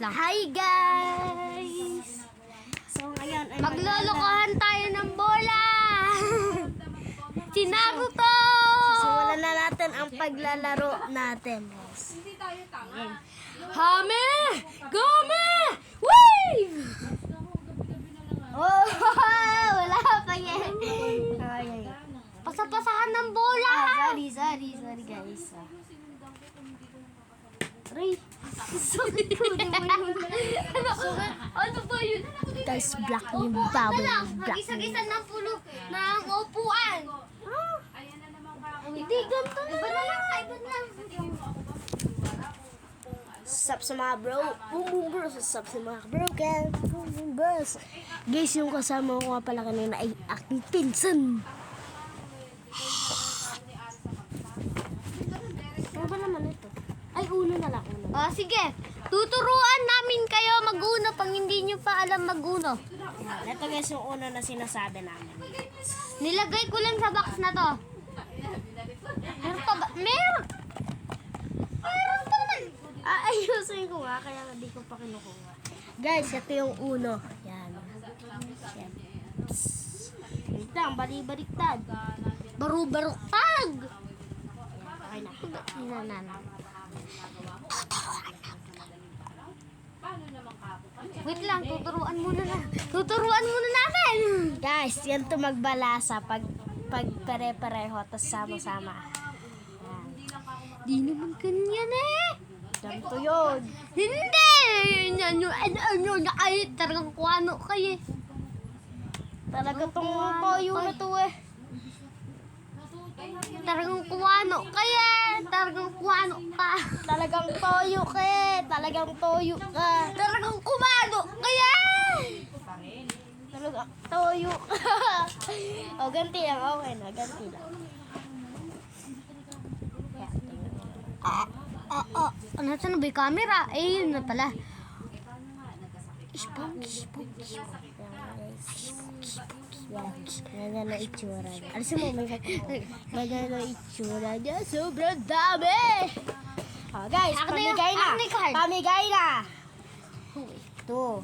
lang. Hi guys! So ngayon ay Maglolokohan tayo ng bola! Si Naruto! simulan na natin ang paglalaro natin. Hame! Game! Wave! Oh! Wala pa yan. Ay. Pasapasahan ng bola! Sorry guys. Aray! Sorry ko ano ba yun? Guys, black yung bawal. Black. Mag-isa-gisa ng pulo ng upuan. Hindi, ganito na. Iba na lang, iba na lang. Sup sa mga bro. Boom boom bros. Sup sa mga broken. Boom boom bros. Guys, yung kasama ko nga pala kanina ay aking pinsan. Ano ba naman ito? Ay, uno na lang. Uno. O, sige. Tuturuan namin kayo mag-uno pang hindi nyo pa alam mag-uno. Ito guys, yung uno na sinasabi namin. Nilagay ko lang sa box na to. Meron pa ba? Meron! Meron pa naman. Ayusin ko nga, kaya hindi ko pa kinukuha. Guys, ito yung uno. Yan. Yan. Wait lang, bali-baliktad. Baru-baruktag! Okay na. Wait lang, tuturuan muna na. Tuturuan muna natin! Guys, yan to magbalasa pag pare-pareho, tapos sama-sama. Yan. Di naman ganyan eh! Ganito yun. Hindi! Yan yung ano na ay talagang kuwano kayo. Talaga tong toyo na to eh. Talagang kuwano kaya. Talagang kuwano ka. Talagang toyo ka eh. Talagang toyo ka. Talagang kumano kaya. Talagang toyo ka. O, ganti lang. Okay na, ganti lang. Ano saan ba yung camera? Eh, yun na pala. Spooky. Ganyan na itsura niya. Alisin mo, ganyan na itsura niya. Sobrang dami! Oh, guys, Ako na yung- pamigay na. ako na yung card. Pamigay na. Two.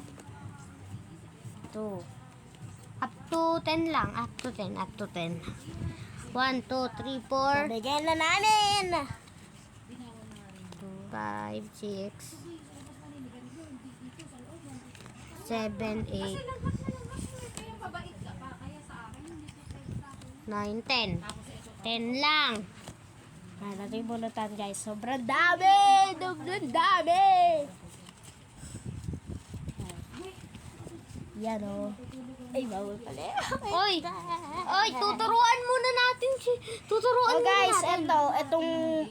Up to 10 lang. Up to 10. 1, 2, 3, 4, Pamigay na namin. 5, 6, 7, 8, 9, 10. 10 lang. Natin bunutan, guys. Sobrang dami. Sobrang dami. Yan o. Ay, bawal pala. Oy! Oy, tuturuan muna natin si... Tuturuan So muna guys, natin.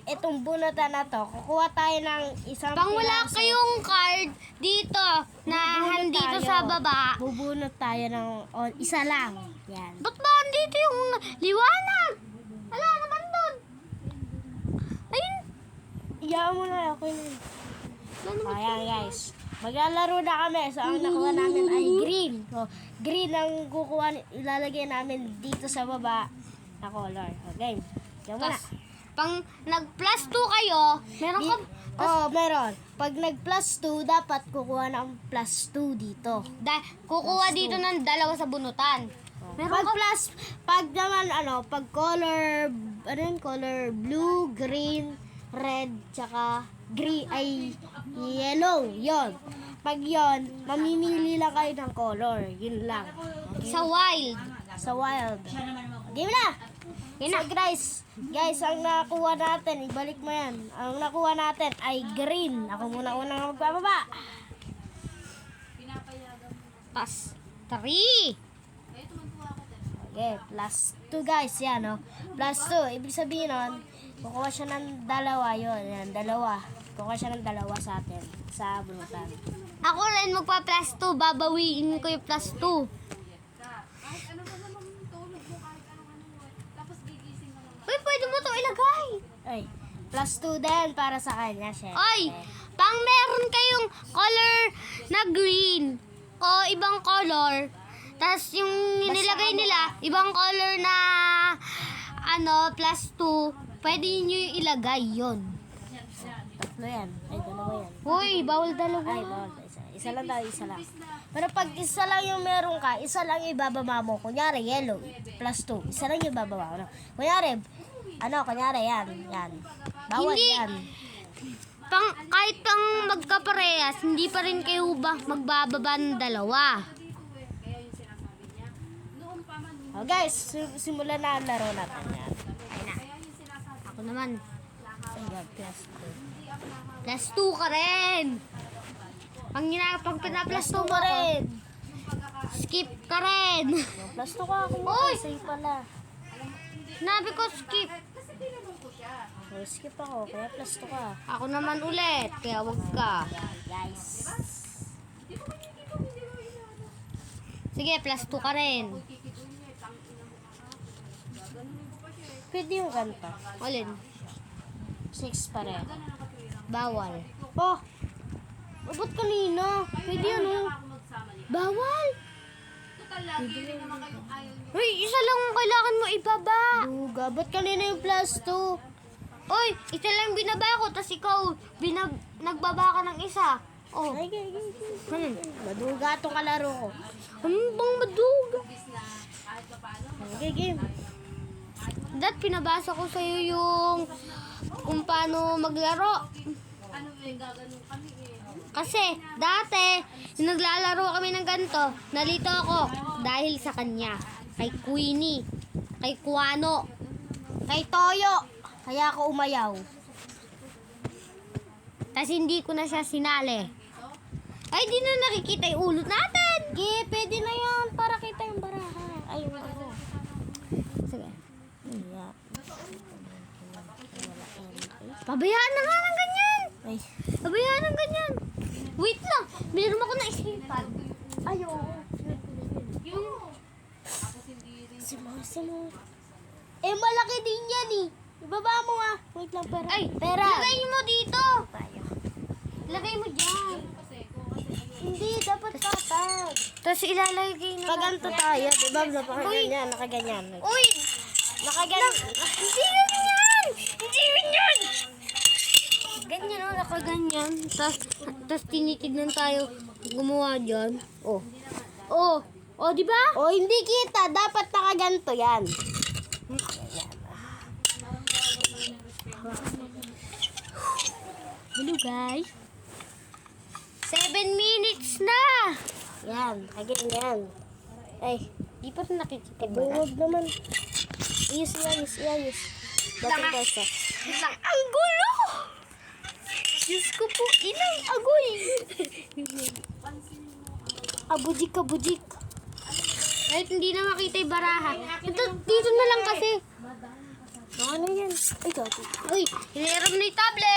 itong bunutan na to, kukuha tayo ng isang Pang wala piraso. kayong card dito na Bubunot dito tayo. sa baba. Bubunot tayo ng isa lang. Yan. Ba't ba andito yung liwanag? Wala naman doon. Ayun. Iyan mo na ako yun. Wala naman. Ayan guys. Maglalaro na kami. So ang nakuha namin ay green. So green ang ilalagay namin dito sa baba na color. Okay. Yan mo na. Tas, pang nag-plus 2 kayo, meron ka... Meron. Pag nag plus 2, dapat kukuha ng plus 2 dito. Kukuha dito ng dalawa sa bunutan. Meron Pag ka... plus, pag naman pag color, color blue, green, red, tsaka green, ay yellow, yon. Pag yon, mamimili lang kayo ng color, yun lang. Okay? Sa wild. Sa wild. Game na! Yun So na. guys, ang nakuha natin, ibalik mo yan. Ang nakuha natin ay green. Ako muna unang magbababa. Tas 3. Okay, plus 2 guys, yan Plus 2, ibig sabihin nun, kukuha siya ng dalawa yun. Yan, dalawa. Kukuha siya ng dalawa sa atin, sa bunutan. Ako rin magpa-plus 2. Babawiin ko yung plus 2. Uy, pwede mo to ilagay. Ay, plus 2 din para sa kanya, syempre. Oy, pang meron kayong color na green o ibang color, tas yung nilagay nila, ibang color na plus 2, pwede nyo yung ilagay yon. Tatlo yan. Ay, dalawa yan. Hoy, bawal dalawa. Ay, bawal pa isa. Isa lang daw, isa lang. Pero pag isa lang yung meron ka, isa lang yung ibababa mo. Kunyari, yellow, +2. Isa lang yung ibababa mo. Kunyari, kunyari, yan. Bawal Hindi. yan. Kahit pang magkaparehas, hindi pa rin kayo magbababa ng dalawa. Oh, guys, simulan na ang laro natin yan. Ako naman. Ayan, +2. +2 ka rin. Pag pina-+2 mo pa rin. skip ka rin. +2 ka ako. Uy! Sa'yo pala. Sinabi ko skip. Oh, skip ako, kaya +2 ka. Ako naman ulit, kaya wag ka. Guys. Sige, +2 ka rin. Pwede yung ganito. Alin? 6 pa rin. Bawal. Oh! Ba't kanina? Pwede yan, oh. Bawal? Uy, isa lang ang kailangan mo ibaba. Duga, ba't kanina yung +2? Uy, isa lang binaba ko, tas ikaw, nagbaba ka ng isa. Oh, Ay, maduga itong kalaro ko. ano bang maduga? Okay, game. Dad, pinabasa ko sa'yo yung kung paano maglaro. Kasi, dati, nung naglalaro kami ng ganito, nalito ako dahil sa kanya. Kay Queenie, kay Kuano, Kay Toyo. Kaya ako umayaw. tas hindi ko na siya sinali. Ay, di na nakikita yung ulo natin. Okay, pwede na yan para kita yung baraha. Ay, yung ano. Sige. Yeah. Pabayaan na nga ng ganyan. Ay. Pabayaan ng ganyan. Wait lang, meron ako na isipan. Ayaw. Simo. Eh, malaki din yan eh. Ibaba mo ah. Wait lang, pera. Ay, pera. lagay mo dito. Tayo. Lagay mo dyan. Hindi, dapat tatag. Tapos ilalagay na. Pag ganito tayo, di ba? Nakaganyan, nakaganyan. Uy! Nakaganyan. Hindi ganyan! Hindi ganyan! Ganyan o, nakaganyan. Tapos tinitignan tayo gumawa dyan. Oh. Oh. Oh, di ba? O, hindi kita. Dapat nakaganto yan. Hello guys. 7 minutes na! Yan, nakaganyan. Ay, Di pa rin nakikita ba? buwag naman. Iyos. Dating basa. Ang gulo! Diyos ko po, inang agoy! Abujik. Kahit hindi na makita yung baraha. Dito na lang kasi. Ano yan? Ay, gati. Uy, hiniram na yung tablet!